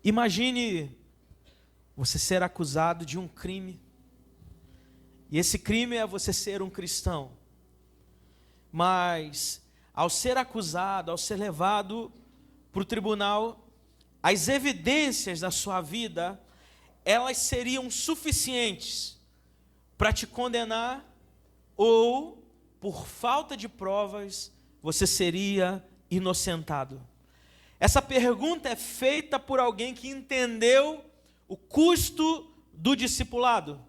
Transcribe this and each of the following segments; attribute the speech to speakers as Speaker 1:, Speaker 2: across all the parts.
Speaker 1: Imagine você ser acusado de um crime. E esse crime é você ser um cristão. Mas, ao ser acusado, ao ser levado para o tribunal, as evidências da sua vida, elas seriam suficientes para te condenar, ou, por falta de provas, você seria inocentado. Essa pergunta é feita por alguém que entendeu o custo do discipulado.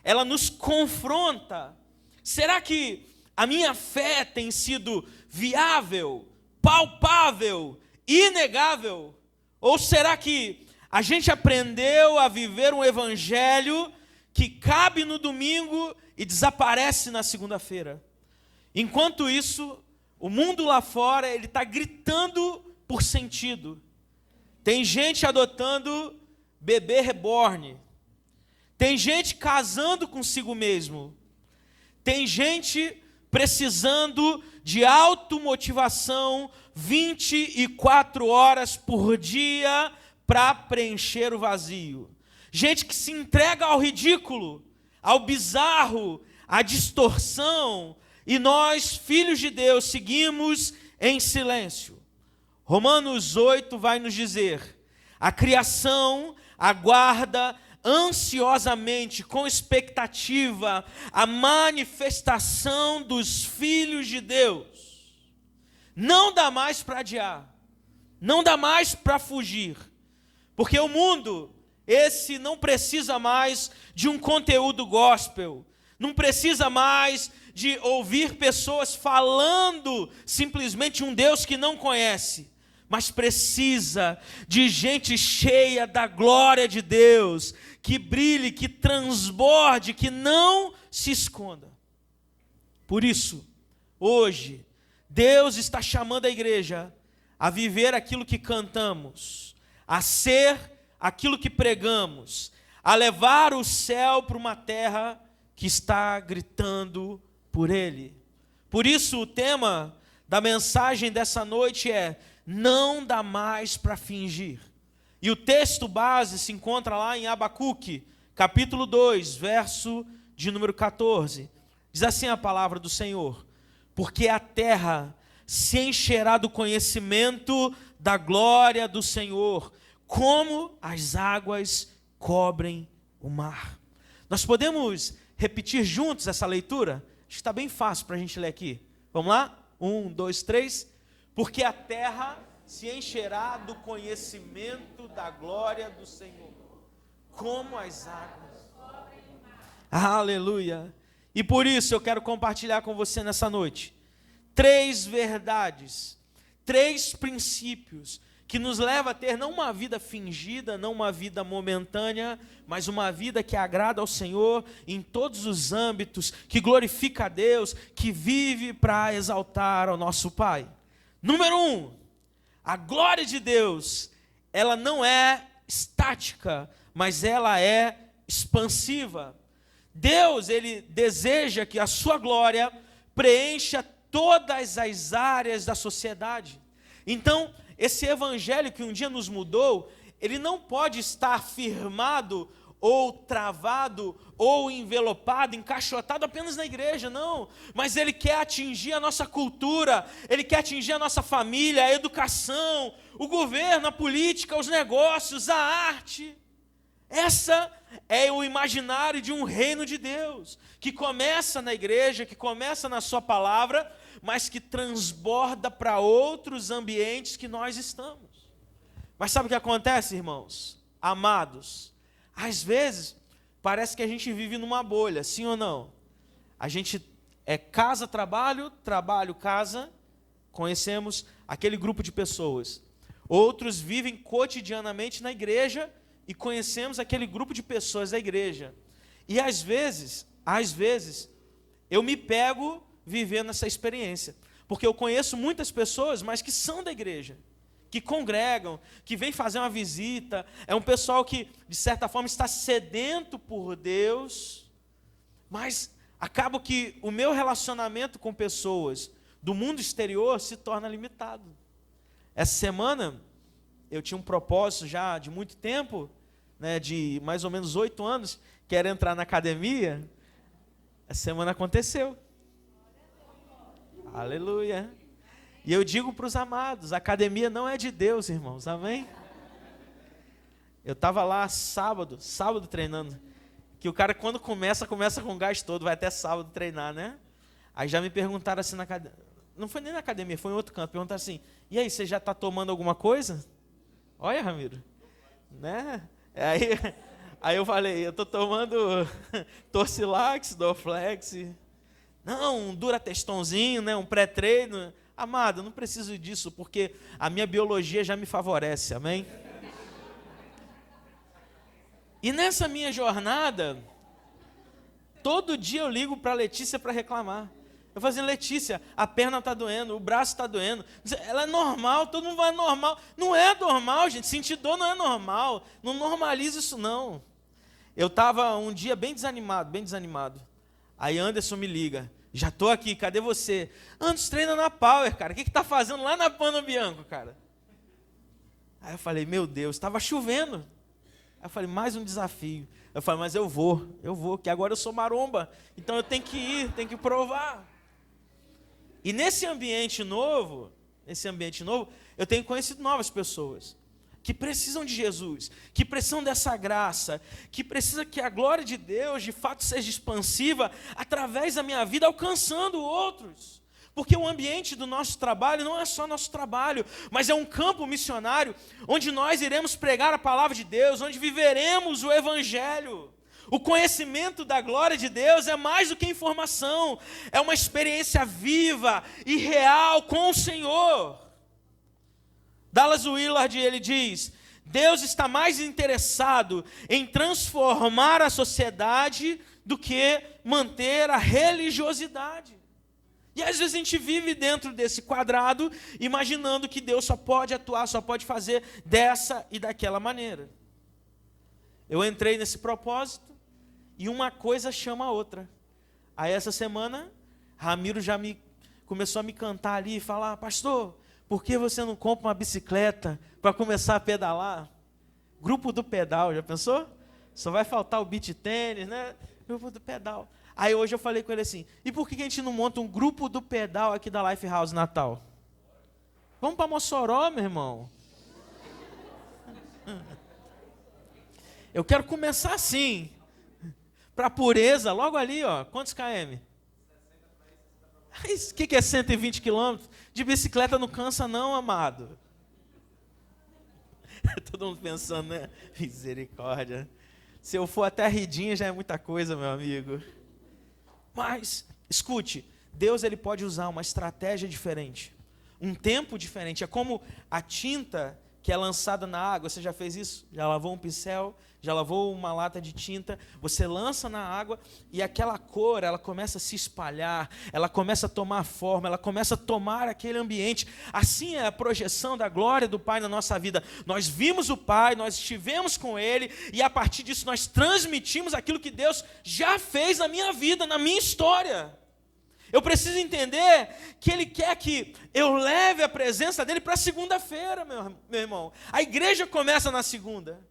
Speaker 1: Ela nos confronta. Será que a minha fé tem sido viável, palpável, inegável? Ou será que a gente aprendeu a viver um evangelho que cabe no domingo e desaparece na segunda-feira? Enquanto isso, o mundo lá fora ele está gritando por sentido. Tem gente adotando bebê reborn. Tem gente casando consigo mesmo. Tem gente precisando de automotivação 24 horas por dia para preencher o vazio. Gente que se entrega ao ridículo, ao bizarro, à distorção, e nós, filhos de Deus, seguimos em silêncio. Romanos 8 vai nos dizer: a criação aguarda ansiosamente, com expectativa, a manifestação dos filhos de Deus. Não dá mais para adiar, não dá mais para fugir, porque o mundo, esse não precisa mais de um conteúdo gospel, não precisa mais de ouvir pessoas falando simplesmente um Deus que não conhece, mas precisa de gente cheia da glória de Deus, que brilhe, que transborde, que não se esconda. Por isso, hoje, Deus está chamando a igreja a viver aquilo que cantamos, a ser aquilo que pregamos, a levar o céu para uma terra que está gritando por Ele. Por isso, o tema da mensagem dessa noite é: não dá mais para fingir. E o texto base se encontra lá em Abacuque, capítulo 2, verso de número 14. Diz assim a palavra do Senhor: porque a terra se encherá do conhecimento da glória do Senhor, como as águas cobrem o mar. Nós podemos repetir juntos essa leitura? Acho que está bem fácil para a gente ler aqui. Vamos lá? 1, 2, 3. Porque a terra se encherá do conhecimento da glória do Senhor, como as águas. Aleluia! E por isso eu quero compartilhar com você nessa noite 3 verdades, 3 princípios que nos leva a ter não uma vida fingida, não uma vida momentânea, mas uma vida que agrada ao Senhor em todos os âmbitos, que glorifica a Deus, que vive para exaltar ao nosso Pai. Número 1, a glória de Deus, ela não é estática, mas ela é expansiva. Deus, Ele deseja que a sua glória preencha todas as áreas da sociedade. Então, esse evangelho que um dia nos mudou, ele não pode estar firmado ou travado, ou envelopado, encaixotado apenas na igreja, não. Mas ele quer atingir a nossa cultura, ele quer atingir a nossa família, a educação, o governo, a política, os negócios, a arte. Essa é o imaginário de um reino de Deus, que começa na igreja, que começa na sua palavra, mas que transborda para outros ambientes que nós estamos. Mas sabe o que acontece, irmãos? Amados, às vezes, parece que a gente vive numa bolha, sim ou não? A gente é casa, trabalho, trabalho, casa. Conhecemos aquele grupo de pessoas. Outros vivem cotidianamente na igreja e conhecemos aquele grupo de pessoas da igreja. E às vezes, eu me pego vivendo essa experiência. Porque eu conheço muitas pessoas, mas que são da igreja, que congregam, que vêm fazer uma visita, é um pessoal que, de certa forma, está sedento por Deus, mas acaba que o meu relacionamento com pessoas do mundo exterior se torna limitado. Essa semana, eu tinha um propósito já de muito tempo, né, de mais ou menos 8 anos, que era entrar na academia. Essa semana aconteceu. Aleluia. E eu digo para os amados, a academia não é de Deus, irmãos, amém? Eu estava lá sábado treinando, que o cara quando começa com gás todo, vai até sábado treinar, né? Aí já me perguntaram assim na academia, não foi nem na academia, foi em outro canto, perguntaram assim, e aí, você já está tomando alguma coisa? Olha, Ramiro, né? Aí eu falei, eu estou tomando Torcilax, Dorflex, não, um Duratestonzinho, né, um pré-treino. Amado, eu não preciso disso, porque a minha biologia já me favorece, amém? E nessa minha jornada, todo dia eu ligo para a Letícia para reclamar. Eu falo assim, Letícia, a perna está doendo, o braço está doendo. Ela é normal, todo mundo vai normal. Não é normal, gente, sentir dor não é normal. Não normaliza isso não. Eu estava um dia bem desanimado. Aí Anderson me liga, já estou aqui, cadê você? Anderson treina na Power, cara, o que está fazendo lá na Pano Bianco, cara? Aí eu falei, meu Deus, estava chovendo. Aí eu falei, mais um desafio. Eu falei, mas eu vou, que agora eu sou maromba, então eu tenho que ir, tenho que provar. E nesse ambiente novo, eu tenho conhecido novas pessoas, que precisam de Jesus, que precisam dessa graça, que precisa que a glória de Deus, de fato, seja expansiva, através da minha vida, alcançando outros. Porque o ambiente do nosso trabalho não é só nosso trabalho, mas é um campo missionário, onde nós iremos pregar a palavra de Deus, onde viveremos o Evangelho. O conhecimento da glória de Deus é mais do que informação, é uma experiência viva e real com o Senhor. Dallas Willard, ele diz, Deus está mais interessado em transformar a sociedade do que manter a religiosidade. E às vezes a gente vive dentro desse quadrado, imaginando que Deus só pode atuar, só pode fazer dessa e daquela maneira. Eu entrei nesse propósito e uma coisa chama a outra. Aí essa semana, Ramiro já começou a me cantar ali e falar, pastor, por que você não compra uma bicicleta para começar a pedalar? Grupo do pedal, já pensou? Só vai faltar o beach tênis, né? Grupo do pedal. Aí hoje eu falei com ele assim, e por que a gente não monta um grupo do pedal aqui da Lifehouse Natal? Vamos para Mossoró, meu irmão. Eu quero começar assim, para pureza, logo ali, ó. Quantos km? O que é 120 quilômetros? De bicicleta não cansa não, amado. Todo mundo pensando, né? Misericórdia. Se eu for até a Ridinha já é muita coisa, meu amigo. Mas, escute, Deus ele pode usar uma estratégia diferente, um tempo diferente. É como a tinta que é lançada na água. Você já fez isso? Já lavou um pincel? Já lavou uma lata de tinta? Você lança na água e aquela cor, ela começa a se espalhar, ela começa a tomar forma, ela começa a tomar aquele ambiente. Assim é a projeção da glória do Pai na nossa vida. Nós vimos o Pai, nós estivemos com Ele e a partir disso nós transmitimos aquilo que Deus já fez na minha vida, na minha história. Eu preciso entender que Ele quer que eu leve a presença dEle para segunda-feira, meu irmão. A igreja começa na segunda.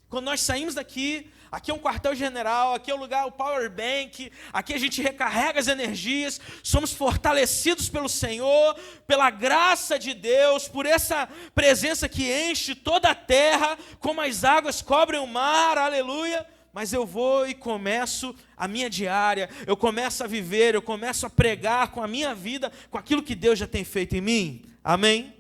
Speaker 1: Quando nós saímos daqui, aqui é um quartel-general, aqui é o lugar, o power bank, aqui a gente recarrega as energias, somos fortalecidos pelo Senhor, pela graça de Deus, por essa presença que enche toda a terra, como as águas cobrem o mar, aleluia. Mas eu vou e começo a minha diária, eu começo a viver, eu começo a pregar com a minha vida, com aquilo que Deus já tem feito em mim. Amém?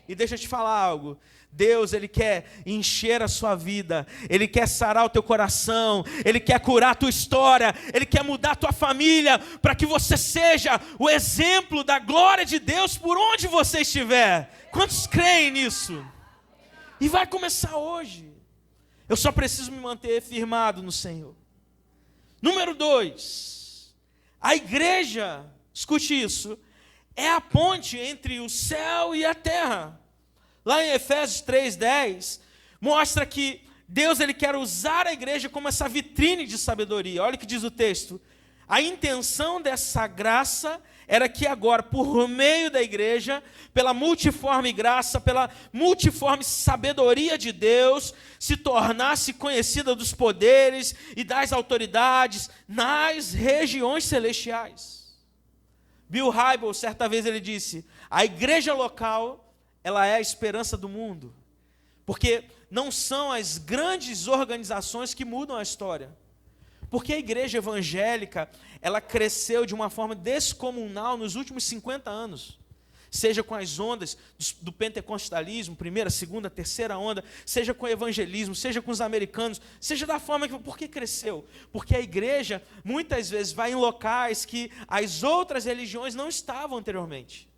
Speaker 1: E deixa eu te falar algo. Deus, Ele quer encher a sua vida, Ele quer sarar o teu coração, Ele quer curar a tua história, Ele quer mudar a tua família, para que você seja o exemplo da glória de Deus por onde você estiver. Quantos creem nisso? E vai começar hoje. Eu só preciso me manter firmado no Senhor. Número 2, a igreja, escute isso, é a ponte entre o céu e a terra. Lá em Efésios 3:10, mostra que Deus ele quer usar a igreja como essa vitrine de sabedoria. Olha o que diz o texto. A intenção dessa graça era que agora, por meio da igreja, pela multiforme graça, pela multiforme sabedoria de Deus, se tornasse conhecida dos poderes e das autoridades nas regiões celestiais. Bill Hybels, certa vez ele disse, a igreja local, ela é a esperança do mundo. Porque não são as grandes organizações que mudam a história. Porque a igreja evangélica, ela cresceu de uma forma descomunal nos últimos 50 anos. Seja com as ondas do pentecostalismo, primeira, segunda, terceira onda, seja com o evangelismo, seja com os americanos, seja da forma que... Por que cresceu? Porque a igreja, muitas vezes, vai em locais que as outras religiões não estavam anteriormente.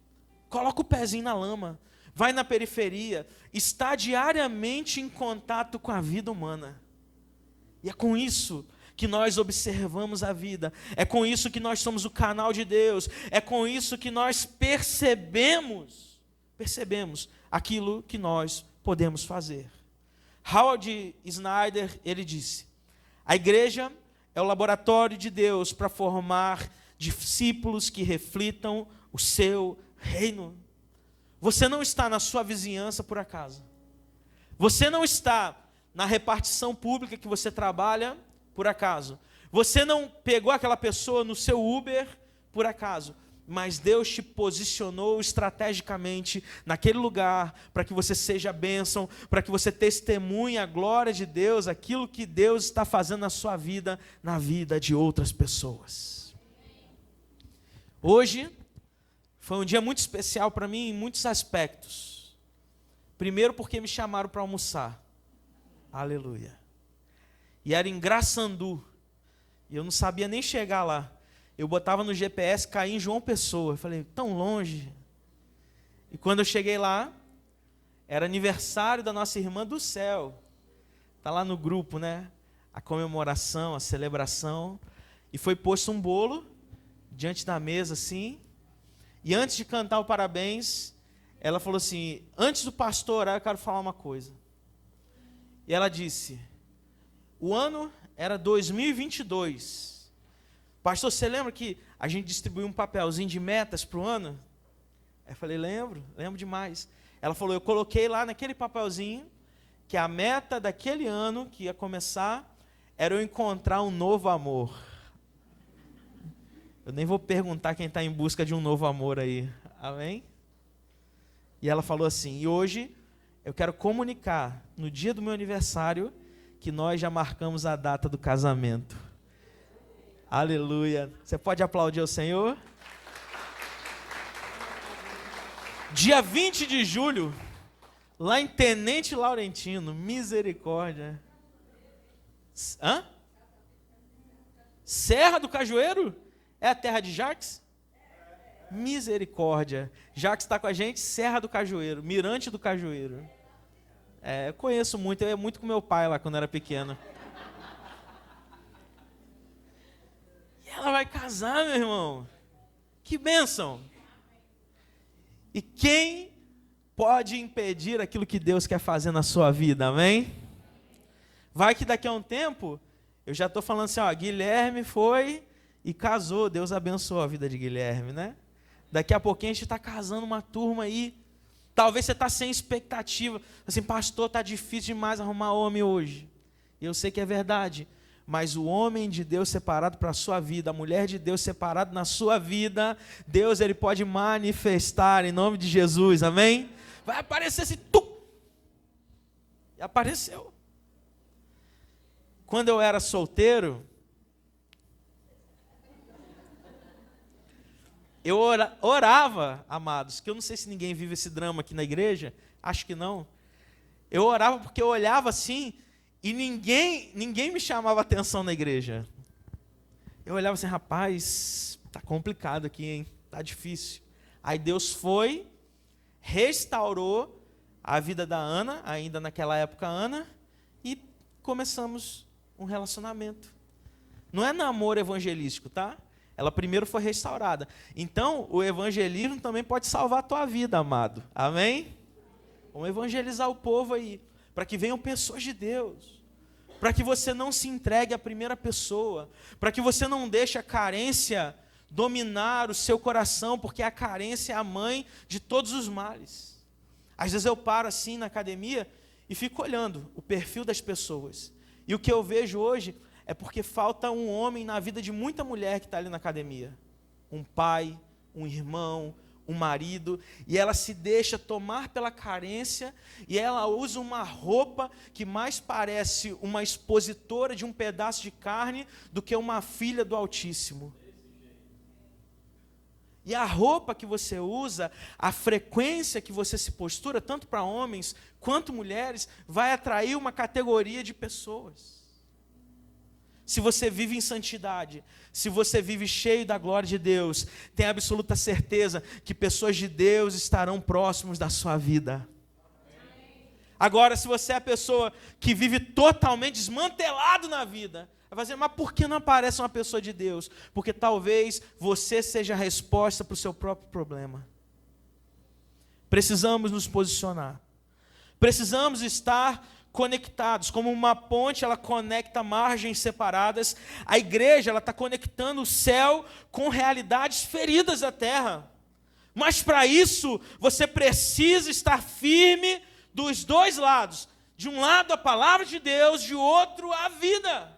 Speaker 1: Coloca o pezinho na lama, vai na periferia, está diariamente em contato com a vida humana. E é com isso que nós observamos a vida, é com isso que nós somos o canal de Deus, é com isso que nós percebemos aquilo que nós podemos fazer. Howard Snyder, ele disse, a igreja é o laboratório de Deus para formar discípulos que reflitam o seu reino. Você não está na sua vizinhança por acaso. Você não está na repartição pública que você trabalha por acaso. Você não pegou aquela pessoa no seu Uber por acaso. Mas Deus te posicionou estrategicamente naquele lugar para que você seja bênção, para que você testemunhe a glória de Deus, aquilo que Deus está fazendo na sua vida, na vida de outras pessoas. Hoje foi um dia muito especial para mim em muitos aspectos. Primeiro porque me chamaram para almoçar. Aleluia. E era em Graçandu. E eu não sabia nem chegar lá. Eu botava no GPS, caí em João Pessoa. Eu falei, tão longe. E quando eu cheguei lá, era aniversário da nossa irmã do céu. Está lá no grupo, né? A comemoração, a celebração. E foi posto um bolo diante da mesa, assim. E antes de cantar o parabéns, ela falou assim, antes do pastor orar, eu quero falar uma coisa. E ela disse, o ano era 2022. Pastor, você lembra que a gente distribuiu um papelzinho de metas para o ano? Eu falei, lembro demais. Ela falou, eu coloquei lá naquele papelzinho que a meta daquele ano, que ia começar, era eu encontrar um novo amor. Eu nem vou perguntar quem está em busca de um novo amor aí. Amém? E ela falou assim, e hoje eu quero comunicar, no dia do meu aniversário, que nós já marcamos a data do casamento. Aleluia. Você pode aplaudir o Senhor? Dia 20 de julho, lá em Tenente Laurentino, misericórdia. Hã? Serra do Cajueiro? É a terra de Jacques? Misericórdia. Jacques está com a gente, Serra do Cajueiro, Mirante do Cajueiro. Eu conheço muito, eu ia muito com meu pai lá quando era pequeno. E ela vai casar, meu irmão. Que bênção. E quem pode impedir aquilo que Deus quer fazer na sua vida, amém? Vai que daqui a um tempo, eu já estou falando assim, ó, Guilherme foi e casou, Deus abençoou a vida de Guilherme, né? Daqui a pouquinho a gente está casando uma turma aí. Talvez você está sem expectativa. Assim, pastor, está difícil demais arrumar homem hoje. E eu sei que é verdade. Mas o homem de Deus separado para a sua vida, a mulher de Deus separada na sua vida, Deus ele pode manifestar em nome de Jesus, amém? Vai aparecer esse E apareceu. Quando eu era solteiro, eu orava, amados, que eu não sei se ninguém vive esse drama aqui na igreja, acho que não. Eu orava porque eu olhava assim e ninguém me chamava atenção na igreja. Eu olhava assim, rapaz, tá complicado aqui, hein? Tá difícil. Aí Deus foi, restaurou a vida da Ana, ainda naquela época Ana, e começamos um relacionamento. Não é namoro evangelístico, tá? Ela primeiro foi restaurada. Então, o evangelismo também pode salvar a tua vida, amado. Amém? Vamos evangelizar o povo aí, para que venham pessoas de Deus. para que você não se entregue à primeira pessoa, para que você não deixe a carência dominar o seu coração, porque a carência é a mãe de todos os males. Às vezes eu paro assim na academia e fico olhando o perfil das pessoas. E o que eu vejo hoje é porque falta um homem na vida de muita mulher que está ali na academia. Um pai, um irmão, um marido, e ela se deixa tomar pela carência, e ela usa uma roupa que mais parece uma expositora de um pedaço de carne do que uma filha do Altíssimo. E a roupa que você usa, a frequência que você se postura, tanto para homens quanto mulheres, vai atrair uma categoria de pessoas. Se você vive em santidade, se você vive cheio da glória de Deus, tenha absoluta certeza que pessoas de Deus estarão próximos da sua vida. Agora, se você é a pessoa que vive totalmente desmantelado na vida, vai dizer, mas por que não aparece uma pessoa de Deus? Porque talvez você seja a resposta para o seu próprio problema. Precisamos nos posicionar. Precisamos estar conectados. Como uma ponte, ela conecta margens separadas. A igreja, ela está conectando o céu com realidades feridas da terra. Mas para isso, você precisa estar firme dos dois lados. De um lado a palavra de Deus, de outro a vida.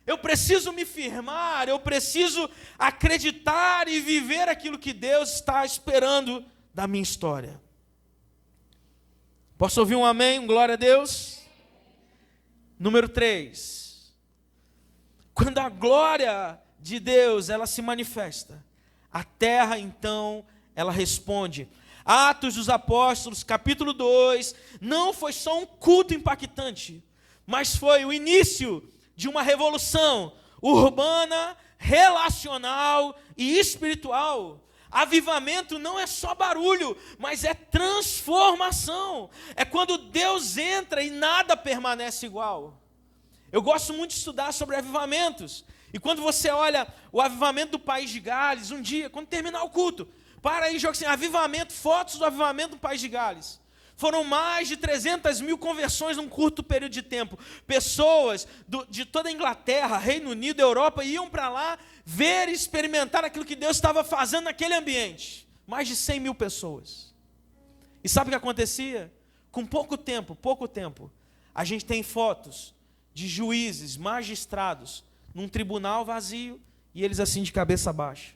Speaker 1: Eu preciso me firmar, eu preciso acreditar e viver aquilo que Deus está esperando da minha história. Posso ouvir um amém, um glória a Deus? Número 3. Quando a glória de Deus, ela se manifesta, a terra então, ela responde. Atos dos Apóstolos, capítulo 2, não foi só um culto impactante, mas foi o início de uma revolução urbana, relacional e espiritual. Avivamento não é só barulho, mas é transformação. É quando Deus entra e nada permanece igual. Eu gosto muito de estudar sobre avivamentos. E quando você olha o avivamento do País de Gales, um dia, quando terminar o culto, para aí e joga assim, avivamento, fotos do avivamento do País de Gales. Foram mais de 300 mil conversões num curto período de tempo. Pessoas de toda a Inglaterra, Reino Unido, Europa, iam para lá ver e experimentar aquilo que Deus estava fazendo naquele ambiente. Mais de 100 mil pessoas. E sabe o que acontecia? Com pouco tempo, a gente tem fotos de juízes, magistrados, num tribunal vazio, e eles assim de cabeça baixa.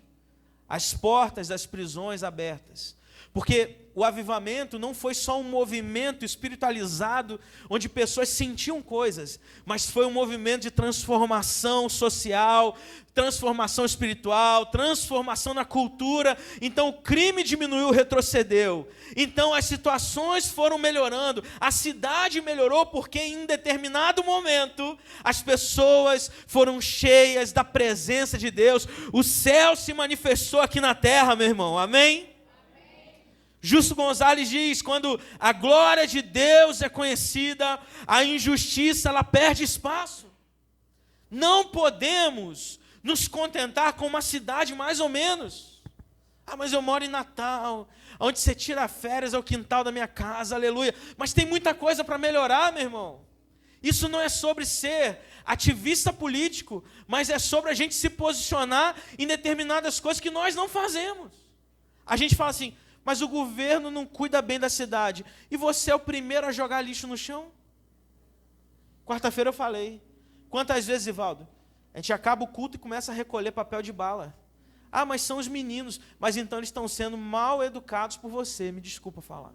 Speaker 1: As portas das prisões abertas. Porque o avivamento não foi só um movimento espiritualizado, onde pessoas sentiam coisas, mas foi um movimento de transformação social, transformação espiritual, transformação na cultura. Então o crime diminuiu, retrocedeu. Então as situações foram melhorando, a cidade melhorou, porque em um determinado momento as pessoas foram cheias da presença de Deus. O céu se manifestou aqui na terra, meu irmão, amém? Justo Gonzalez diz, quando a glória de Deus é conhecida, a injustiça ela perde espaço. Não podemos nos contentar com uma cidade mais ou menos. Ah, mas eu moro em Natal, onde você tira férias é o quintal da minha casa, aleluia. Mas tem muita coisa para melhorar, meu irmão. Isso não é sobre ser ativista político, mas é sobre a gente se posicionar em determinadas coisas que nós não fazemos. A gente fala assim, mas o governo não cuida bem da cidade. E você é o primeiro a jogar lixo no chão? Quarta-feira eu falei. Quantas vezes, Ivaldo? A gente acaba o culto e começa a recolher papel de bala. Ah, mas são os meninos. Mas então eles estão sendo mal educados por você. Me desculpa falar.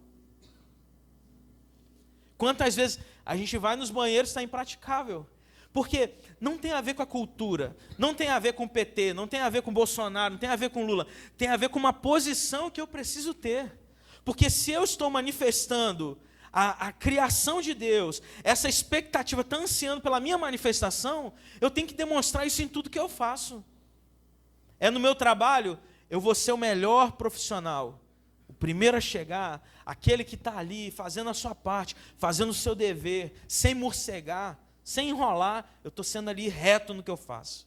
Speaker 1: Quantas vezes a gente vai nos banheiros e está impraticável? Porque não tem a ver com a cultura, não tem a ver com o PT, não tem a ver com o Bolsonaro, não tem a ver com o Lula, tem a ver com uma posição que eu preciso ter. Porque se eu estou manifestando a criação de Deus, essa expectativa está ansiando pela minha manifestação, eu tenho que demonstrar isso em tudo que eu faço. É no meu trabalho, eu vou ser o melhor profissional, o primeiro a chegar, aquele que está ali fazendo a sua parte, fazendo o seu dever, sem morcegar, sem enrolar, eu estou sendo ali reto no que eu faço.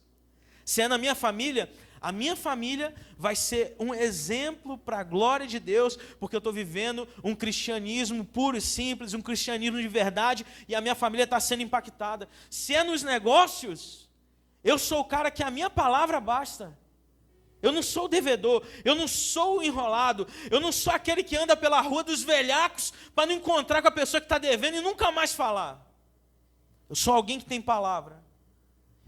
Speaker 1: Se é na minha família, A minha família vai ser um exemplo para a glória de Deus, porque eu estou vivendo um cristianismo puro e simples, um cristianismo de verdade, e a minha família está sendo impactada. Se é nos negócios, eu sou o cara que a minha palavra basta. Eu não sou o devedor, eu não sou o enrolado, eu não sou aquele que anda pela rua dos velhacos para não encontrar com a pessoa que está devendo e nunca mais falar. Eu sou alguém que tem palavra.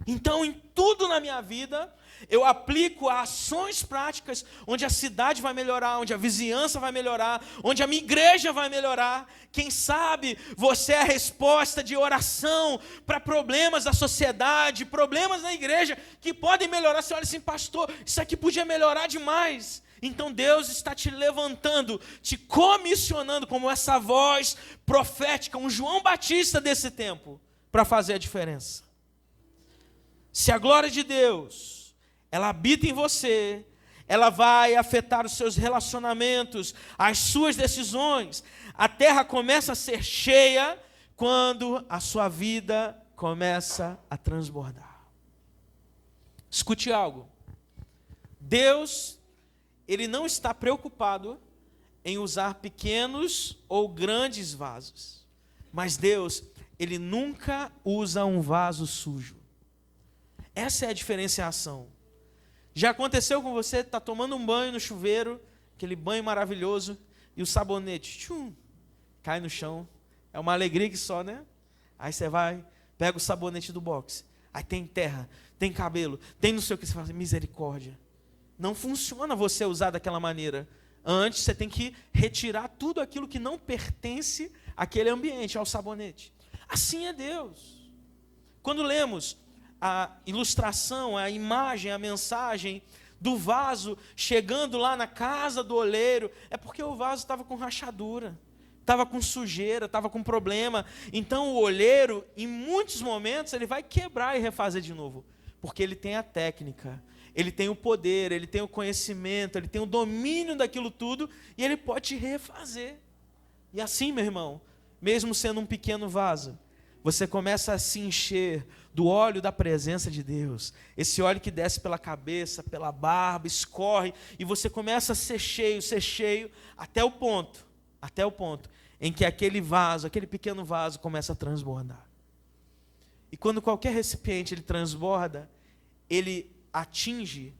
Speaker 1: Então, em tudo na minha vida, eu aplico ações práticas onde a cidade vai melhorar, onde a vizinhança vai melhorar, onde a minha igreja vai melhorar. Quem sabe você é a resposta de oração para problemas da sociedade, problemas na igreja que podem melhorar. Você olha assim, pastor, isso aqui podia melhorar demais. Então Deus está te levantando, te comissionando como essa voz profética, um João Batista desse tempo, para fazer a diferença. Se a glória de Deus, ela habita em você, ela vai afetar os seus relacionamentos, as suas decisões. A terra começa a ser cheia quando a sua vida começa a transbordar. Escute algo. Deus, Ele não está preocupado em usar pequenos ou grandes vasos. Mas Deus, Ele nunca usa um vaso sujo. Essa é a diferenciação. Já aconteceu com você, está tomando um banho no chuveiro, aquele banho maravilhoso, e o sabonete cai no chão. É uma alegria que só, né? Aí você vai, pega o sabonete do box. Aí tem terra, tem cabelo, tem não sei o que. Você fala assim, misericórdia. Não funciona você usar daquela maneira. Antes você tem que retirar tudo aquilo que não pertence àquele ambiente, ao sabonete. Assim é Deus. Quando lemos a ilustração, a imagem, a mensagem do vaso chegando lá na casa do oleiro, é porque o vaso estava com rachadura, estava com sujeira, estava com problema. Então o oleiro, em muitos momentos, ele vai quebrar e refazer de novo, porque ele tem a técnica, ele tem o poder, ele tem o conhecimento, ele tem o domínio daquilo tudo, e ele pode te refazer. E assim, meu irmão, mesmo sendo um pequeno vaso, você começa a se encher do óleo da presença de Deus. Esse óleo que desce pela cabeça, pela barba, escorre, e você começa a ser cheio, até o ponto em que aquele vaso, aquele pequeno vaso começa a transbordar. E quando qualquer recipiente ele transborda, ele atinge,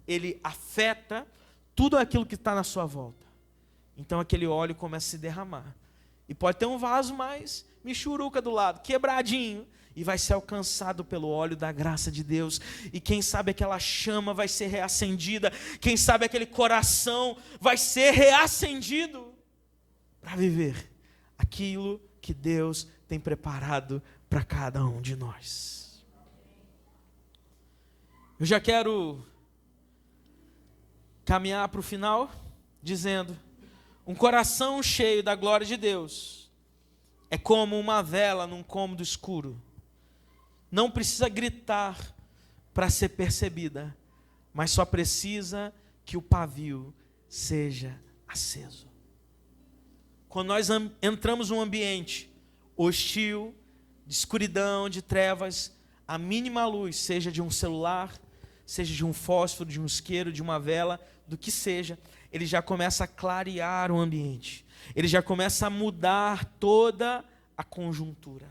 Speaker 1: ele afeta tudo aquilo que está na sua volta. Então aquele óleo começa a se derramar. E pode ter um vaso mais michuruca do lado, quebradinho, e vai ser alcançado pelo óleo da graça de Deus. E quem sabe aquela chama vai ser reacendida, quem sabe aquele coração vai ser reacendido para viver aquilo que Deus tem preparado para cada um de nós. Eu já quero caminhar para o final dizendo: um coração cheio da glória de Deus é como uma vela num cômodo escuro. Não precisa gritar para ser percebida, mas só precisa que o pavio seja aceso. Quando nós entramos num ambiente hostil, de escuridão, de trevas, a mínima luz, seja de um celular, seja de um fósforo, de um isqueiro, de uma vela, do que seja, ele já começa a clarear o ambiente. Ele já começa a mudar toda a conjuntura.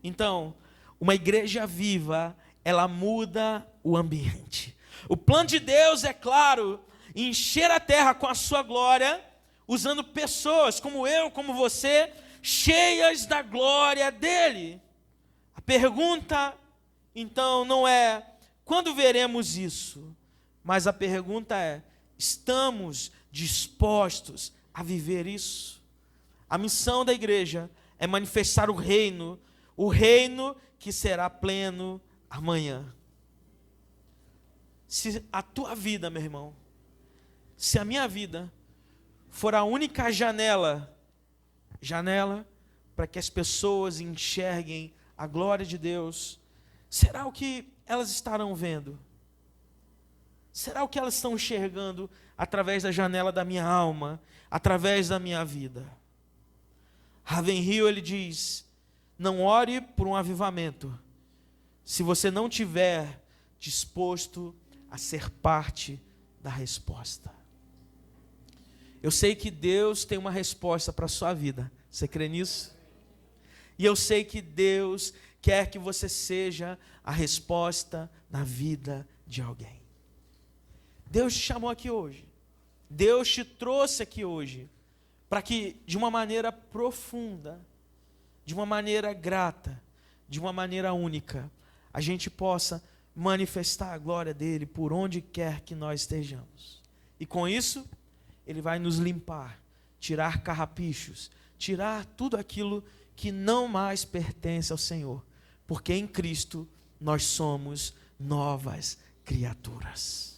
Speaker 1: Então, uma igreja viva, ela muda o ambiente. O plano de Deus, é claro, encher a terra com a sua glória, usando pessoas como eu, como você, cheias da glória dele. A pergunta, então, não é quando veremos isso, mas a pergunta é: estamos dispostos a viver isso? A missão da igreja é manifestar o reino que será pleno amanhã. Se a tua vida, meu irmão, se a minha vida for a única janela para que as pessoas enxerguem a glória de Deus, será o que elas estarão vendo? Será o que elas estão enxergando através da janela da minha alma, através da minha vida? Ravenhill, ele diz: não ore por um avivamento se você não tiver disposto a ser parte da resposta. Eu sei que Deus tem uma resposta para a sua vida. Você crê nisso? E eu sei que Deus quer que você seja a resposta na vida de alguém. Deus te chamou aqui hoje. Deus te trouxe aqui hoje para que, de uma maneira profunda, de uma maneira grata, de uma maneira única, a gente possa manifestar a glória dele por onde quer que nós estejamos. E com isso, ele vai nos limpar, tirar carrapichos, tirar tudo aquilo que não mais pertence ao Senhor, porque em Cristo nós somos novas criaturas.